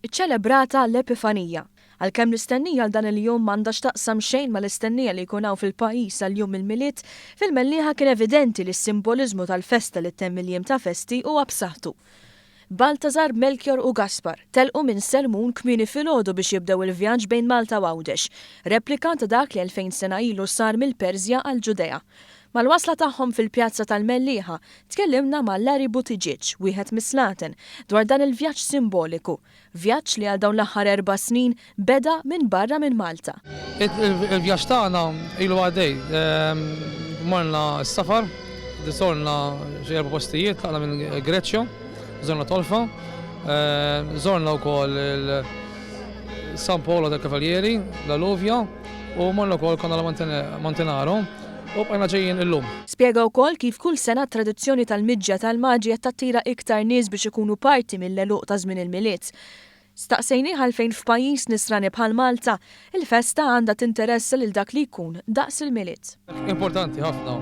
iċċelebrata l-Epifanija. Għalkemm l-istennija għal dan il-jum m'għandax taqsam xejn mal-istennija li jkun hawn fil-pajjiż għal-jum il-miliet, fil-mellieħa kien evidenti li s-simboliżmu tal-festa li temm il-jiem ta' festi huwa b'saħħtu. Baltazar, Melchior u Gaspar telqu minn Selmun kmieni filgħodu biex jibdew il-vjaġġ bejn Malta u Għawdex, replika ta' dak li 2000 sena ilu sar mill-Persja għal Ġudea. Mal-wasla tagħhom fil-pjazza tal-Mellieħa tkellimna ma' Larry Buttigieg, wieħed mis-Slaten, dwar dan il-vjaġġ simboliku, vjaġġ li għal dawn l-aħħar 4 snin beda minn barra minn Malta. Il-vjaġġ tagħna ilu għaddej. Morna s-safar, żorna xi 4 postijiet, tlaqna minn Greċja, żorna Tolfa, żorna wkoll San Polo del Cavalieri, l-Alluvja, u morna wkoll konna Montenaro. U bqajna ġejjin illum. Spjega wkoll kif kull sena tradizzjoni tal-miġġa tal-maġi qed tattira iktar nies biex ikunu parti mill-eluq ta' żmien il-miliet. Staqsejni għalfejn f'pajjiż nisrani bħal Malta, il-festa għandha tinteressa lil dak li jkun daqs il-miliet. Importanti ħafna.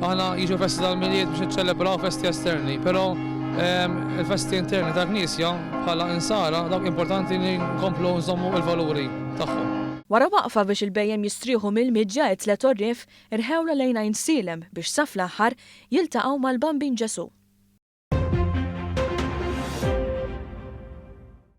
Aħna jiġu festi tal-miliet biex niċċelebraw festi esterni, però il-festi interni ta' Knisja bħala insara dawk importanti li nkomplu nżommu l-valuri tagħhom. Wara waqfa biex il-bejjem jistrieħu mill-miġġa it-tlet orrif irħewla lejn Għajn Silem biex sa fl-aħħar jiltaqgħu mal-Bambin Ġesu.